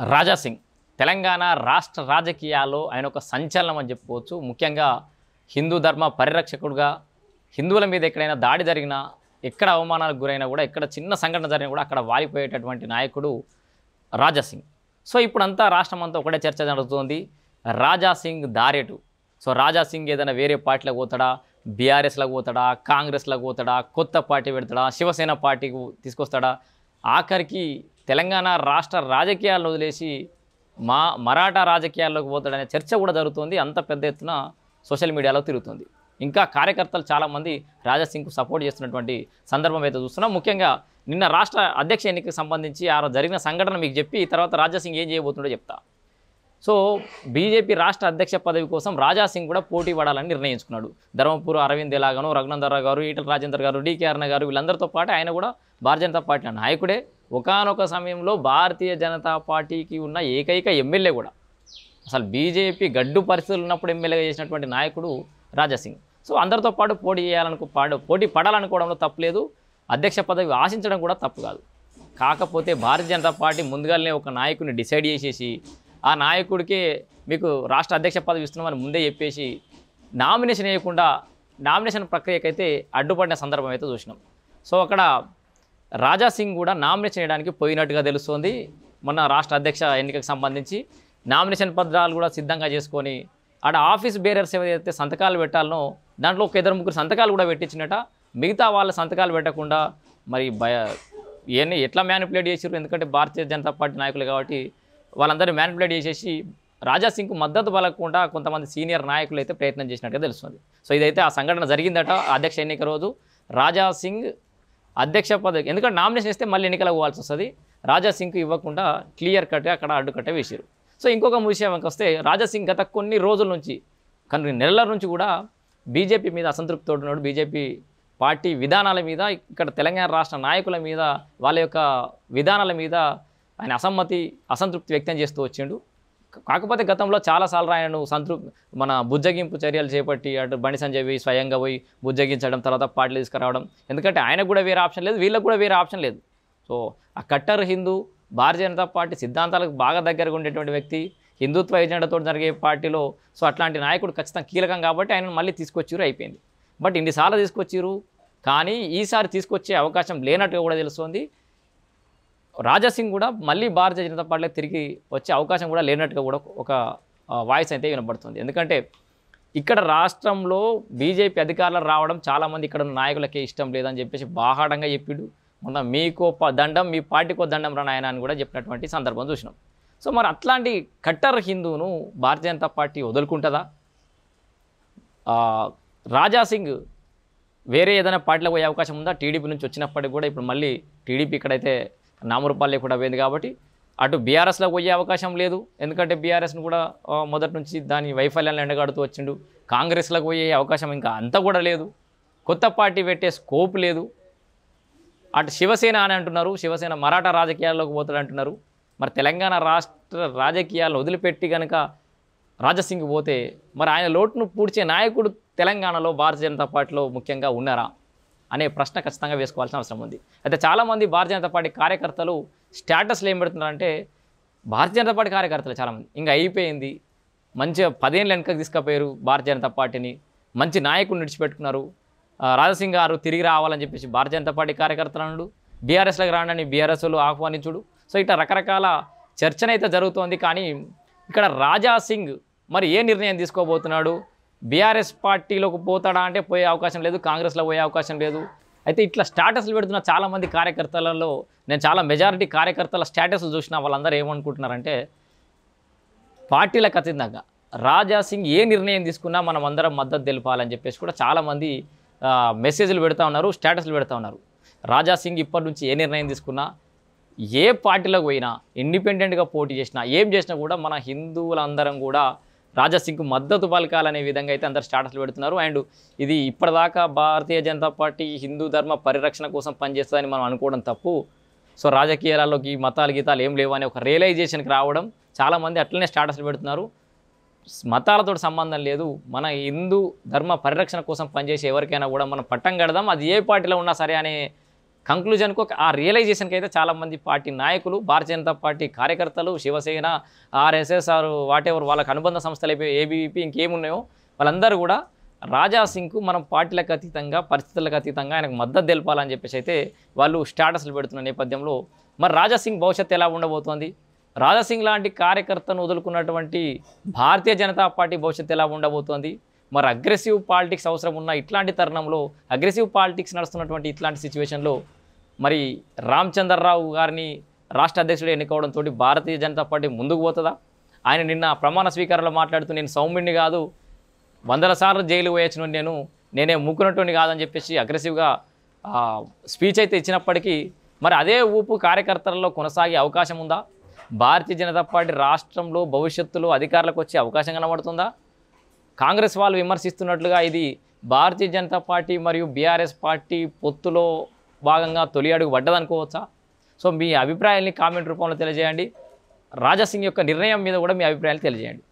రాజా సింగ్ తెలంగాణ రాష్ట్ర రాజకీయాల్లో ఆయన ఒక సంచలనం అని చెప్పుకోవచ్చు. ముఖ్యంగా హిందూ ధర్మ పరిరక్షకుడుగా హిందువుల మీద ఎక్కడైనా దాడి జరిగినా, ఎక్కడ అవమానాలకు గురైనా కూడా, ఎక్కడ చిన్న సంఘటన జరిగినా కూడా అక్కడ వాలిపోయేటటువంటి నాయకుడు రాజా సింగ్. సో ఇప్పుడంతా రాష్ట్రం అంతా ఒకటే చర్చ జరుగుతుంది, రాజా సింగ్ దారేటు. సో రాజా సింగ్ ఏదైనా వేరే పార్టీలకు పోతాడా, బీఆర్ఎస్లకు పోతాడా, కాంగ్రెస్లకు పోతాడా, కొత్త పార్టీ పెడతాడా, శివసేన పార్టీకి తీసుకొస్తాడా, ఆఖరికి తెలంగాణ రాష్ట్ర రాజకీయాలను వదిలేసి మరాఠా రాజకీయాల్లోకి పోతాడనే చర్చ కూడా జరుగుతుంది. అంత పెద్ద ఎత్తున సోషల్ మీడియాలో తిరుగుతుంది. ఇంకా కార్యకర్తలు చాలామంది రాజా సింగ్కు సపోర్ట్ చేస్తున్నటువంటి సందర్భం అయితే చూస్తున్నాం. ముఖ్యంగా నిన్న రాష్ట్ర అధ్యక్ష ఎన్నికకు సంబంధించి ఆ జరిగిన సంఘటన మీకు చెప్పి తర్వాత రాజా సింగ్ ఏం చేయబోతుండో చెప్తా. సో బీజేపీ రాష్ట్ర అధ్యక్ష పదవి కోసం రాజా సింగ్ కూడా పోటీ పడాలని నిర్ణయించుకున్నాడు. ధర్మపురి అరవింద్ ఎలాగనో, రఘునందరావు గారు, ఈటల రాజేందర్ గారు, డీకే అరుణ గారు, వీళ్ళందరితో పాటు ఆయన కూడా భారతీయ జనతా పార్టీ నాయకుడే. ఒకానొక సమయంలో భారతీయ జనతా పార్టీకి ఉన్న ఏకైక ఎమ్మెల్యే కూడా, అసలు బీజేపీ గడ్డు పరిస్థితులు ఉన్నప్పుడు ఎమ్మెల్యేగా చేసినటువంటి నాయకుడు రాజా సింగ్. సో అందరితో పాటు పోటీ పడాలనుకోవడంలో తప్పులేదు, అధ్యక్ష పదవి ఆశించడం కూడా తప్పు కాదు. కాకపోతే భారతీయ జనతా పార్టీ ముందుగానే ఒక నాయకుడిని డిసైడ్ చేసేసి ఆ నాయకుడికే మీకు రాష్ట్ర అధ్యక్ష పదవి ఇస్తున్నామని ముందే చెప్పేసి నామినేషన్ వేయకుండా నామినేషన్ ప్రక్రియకైతే అడ్డుపడిన సందర్భం అయితే చూసినాం. సో అక్కడ రాజా సింగ్ కూడా నామినేషన్ వేయడానికి పోయినట్టుగా తెలుస్తోంది. మొన్న రాష్ట్ర అధ్యక్ష ఎన్నికకు సంబంధించి నామినేషన్ పత్రాలు కూడా సిద్ధంగా చేసుకొని ఆడ ఆఫీస్ బేరర్స్ ఏదైతే సంతకాలు పెట్టాలనో దాంట్లో ఒక 2-3 సంతకాలు కూడా పెట్టించినట. మిగతా వాళ్ళ సంతకాలు పెట్టకుండా మరి ఇవన్నీ ఎట్లా మ్యానిపులేట్ చేసారు, ఎందుకంటే భారతీయ జనతా పార్టీ నాయకులు కాబట్టి వాళ్ళందరూ మ్యానిపులేట్ చేసేసి రాజా సింగ్కు మద్దతు పలకకుండా కొంతమంది సీనియర్ నాయకులు అయితే ప్రయత్నం చేసినట్టుగా తెలుస్తుంది. సో ఇదైతే ఆ సంఘటన జరిగిందట అధ్యక్ష ఎన్నిక రోజు. రాజా సింగ్ అధ్యక్ష పదవి, ఎందుకంటే నామినేషన్ ఇస్తే మళ్ళీ ఎన్నికలకు పోవాల్సి వస్తుంది, రాజా సింగ్కు ఇవ్వకుండా క్లియర్ కట్గా అక్కడ అడ్డుకట్టే వేసారు. సో ఇంకొక విషయంకి వస్తే రాజా సింగ్ గత కొన్ని రోజుల నుంచి, కొన్ని నెలల నుంచి కూడా బీజేపీ మీద అసంతృప్తితో ఉన్నాడు. బీజేపీ పార్టీ విధానాల మీద, ఇక్కడ తెలంగాణ రాష్ట్ర నాయకుల మీద, వాళ్ళ యొక్క విధానాల మీద ఆయన అసంతృప్తి వ్యక్తం చేస్తూ వచ్చిండు. కాకపోతే గతంలో చాలాసార్లు ఆయనను మన బుజ్జగింపు చర్యలు చేపట్టి అటు బండి సంజయ్ పోయి స్వయంగా పోయి బుజ్జగించడం, తర్వాత పార్టీలు తీసుకురావడం, ఎందుకంటే ఆయనకు కూడా వేరే ఆప్షన్ లేదు, వీళ్ళకు కూడా వేరే ఆప్షన్ లేదు. సో ఆ కట్టర్ హిందూ భారతీయ జనతా పార్టీ సిద్ధాంతాలకు బాగా దగ్గరగా ఉండేటువంటి వ్యక్తి, హిందుత్వ ఎజెండాతో జరిగే పార్టీలో సో అట్లాంటి నాయకుడు ఖచ్చితంగా కీలకం కాబట్టి ఆయనను మళ్ళీ తీసుకొచ్చిరు, అయిపోయింది. బట్ ఇన్నిసార్లు తీసుకొచ్చిరు, కానీ ఈసారి తీసుకొచ్చే అవకాశం లేనట్టుగా కూడా తెలుస్తోంది. రాజా సింగ్ కూడా మళ్ళీ భారతీయ జనతా పార్టీలో తిరిగి వచ్చే అవకాశం కూడా లేనట్టుగా కూడా ఒక వాయిస్ అయితే వినపడుతుంది. ఎందుకంటే ఇక్కడ రాష్ట్రంలో బీజేపీ అధికారులు రావడం చాలామంది ఇక్కడ ఉన్న నాయకులకే ఇష్టం లేదని చెప్పేసి బాహాటంగా చెప్పిండు. మొన్న మీకో దండం, మీ పార్టీకో దండం రా నాయన అని కూడా చెప్పినటువంటి సందర్భం చూసినాం. సో మరి అట్లాంటి కట్టర్ హిందూను భారతీయ జనతా పార్టీ వదులుకుంటుందా? రాజా సింగ్ వేరే ఏదైనా పార్టీలో పోయే అవకాశం ఉందా? టీడీపీ నుంచి వచ్చినప్పటికి కూడా ఇప్పుడు మళ్ళీ టీడీపీ ఇక్కడైతే నామరూపాలు లేకుండా పోయింది కాబట్టి అటు బీఆర్ఎస్లో పోయే అవకాశం లేదు, ఎందుకంటే బీఆర్ఎస్ను కూడా మొదటి నుంచి దాని వైఫల్యాన్ని ఎండగాడుతూ వచ్చిండు. కాంగ్రెస్లోకి పోయే అవకాశం ఇంకా అంతా కూడా లేదు, కొత్త పార్టీ పెట్టే స్కోప్ లేదు. అటు శివసేన అని అంటున్నారు, శివసేన మరాఠా రాజకీయాల్లోకి పోతాడు అంటున్నారు. మరి తెలంగాణ రాష్ట్ర రాజకీయాలను వదిలిపెట్టి కనుక రాజా సింగ్ పోతే మరి ఆయన లోటును పూడ్చే నాయకుడు తెలంగాణలో భారతీయ జనతా పార్టీలో ముఖ్యంగా ఉన్నారా అనే ప్రశ్న ఖచ్చితంగా వేసుకోవాల్సిన అవసరం ఉంది. అయితే చాలామంది భారతీయ జనతా పార్టీ కార్యకర్తలు స్టేటస్లు ఏం పెడుతున్నారంటే, భారతీయ జనతా పార్టీ కార్యకర్తలు చాలామంది ఇంకా అయిపోయింది, మంచిగా 10 ఏళ్ళ వెనకకు తీసుకుపోయారు భారతీయ జనతా పార్టీని, మంచి నాయకుడిని విడిచిపెట్టుకున్నారు, రాజా సింగ్ గారు తిరిగి రావాలని చెప్పేసి భారతీయ జనతా పార్టీ కార్యకర్తలు అన్నాడు, బీఆర్ఎస్లోకి రాండి బీఆర్ఎస్లు ఆహ్వానించుడు. సో ఇట్లా రకరకాల చర్చనైతే జరుగుతోంది. కానీ ఇక్కడ రాజా సింగ్ మరి ఏ నిర్ణయం తీసుకోబోతున్నాడు? బీఆర్ఎస్ పార్టీలోకి పోతాడా అంటే పోయే అవకాశం లేదు, కాంగ్రెస్లో పోయే అవకాశం లేదు. అయితే ఇట్లా స్టేటస్లు పెడుతున్న చాలామంది కార్యకర్తలలో నేను చాలా మెజారిటీ కార్యకర్తల స్టేటస్లు చూసిన వాళ్ళందరూ ఏమనుకుంటున్నారంటే, పార్టీలకు అతీతంగా రాజా సింగ్ ఏ నిర్ణయం తీసుకున్నా మనం అందరం మద్దతు తెలిపాలని చెప్పేసి కూడా చాలామంది మెసేజ్లు పెడతా ఉన్నారు, స్టేటస్లు పెడతా ఉన్నారు. రాజా సింగ్ ఇప్పటి నుంచి ఏ నిర్ణయం తీసుకున్నా, ఏ పార్టీలోకి పోయినా, ఇండిపెండెంట్గా పోటీ చేసినా, ఏం చేసినా కూడా మన హిందువులందరం కూడా రాజా సింగ్కు మద్దతు పలకాలనే విధంగా అయితే అందరు స్టేటస్లు పెడుతున్నారు. అండ్ ఇది ఇప్పటిదాకా భారతీయ జనతా పార్టీ హిందూ ధర్మ పరిరక్షణ కోసం పనిచేస్తుందని మనం అనుకోవడం తప్పు. సో రాజకీయాలలోకి మతాలు గీతాలు ఏం లేవు అనే ఒక రియలైజేషన్కి రావడం, చాలామంది అట్లనే స్టేటస్లు పెడుతున్నారు. మతాలతో సంబంధం లేదు, మన హిందూ ధర్మ పరిరక్షణ కోసం పనిచేసే ఎవరికైనా కూడా మనం పట్టం కడదాం, అది ఏ పార్టీలో ఉన్నా సరే అనే కంక్లూజన్కు ఆ రియలైజేషన్కి అయితే చాలామంది పార్టీ నాయకులు, భారతీయ జనతా పార్టీ కార్యకర్తలు, శివసేన, ఆర్ఎస్ఎస్ వాటెవర్ వాళ్ళకి అనుబంధ సంస్థలు ఏబీవీపీ ఇంకేమున్నాయో వాళ్ళందరూ కూడా రాజా సింగ్కు మనం పార్టీలకు అతీతంగా, పరిస్థితులకు అతీతంగా ఆయనకు మద్దతు తెలపాలని చెప్పేసి అయితే వాళ్ళు స్టేటస్లు పెడుతున్న నేపథ్యంలో మరి రాజా సింగ్ భవిష్యత్తు ఎలా ఉండబోతోంది? రాజా సింగ్ లాంటి కార్యకర్తను వదులుకున్నటువంటి భారతీయ జనతా పార్టీ భవిష్యత్తు ఎలా ఉండబోతోంది? మరి అగ్రెసివ్ పాలిటిక్స్ అవసరం ఉన్న ఇట్లాంటి తరుణంలో, అగ్రెసివ్ పాలిటిక్స్ నడుస్తున్నటువంటి ఇట్లాంటి సిచ్యువేషన్లో మరి రామచంద్రరావు గారిని రాష్ట్ర అధ్యక్షుడు ఎన్నుకోవడంతో భారతీయ జనతా పార్టీ ముందుకు పోతుందా? ఆయన నిన్న ప్రమాణ స్వీకారంలో మాట్లాడుతూ నేను సౌమ్యుడిని కాదు, 100 సార్లు జైలు వేయచ్చిన నేనే ముక్కునటువంటి కాదని చెప్పేసి అగ్రెసివ్గా స్పీచ్ అయితే ఇచ్చినప్పటికీ మరి అదే ఊపు కార్యకర్తలలో కొనసాగే అవకాశం ఉందా? భారతీయ జనతా పార్టీ రాష్ట్రంలో భవిష్యత్తులో అధికారులకు వచ్చే అవకాశం కనబడుతుందా? కాంగ్రెస్ వాళ్ళు విమర్శిస్తున్నట్లుగా ఇది భారతీయ జనతా పార్టీ మరియు బీఆర్ఎస్ పార్టీ పొత్తులో భాగంగా తొలి అడుగు పడ్డదనుకోవచ్చా? సో మీ అభిప్రాయాల్ని కామెంట్ రూపంలో తెలియజేయండి. రాజా సింగ్ యొక్క నిర్ణయం మీద కూడా మీ అభిప్రాయాలు తెలియజేయండి.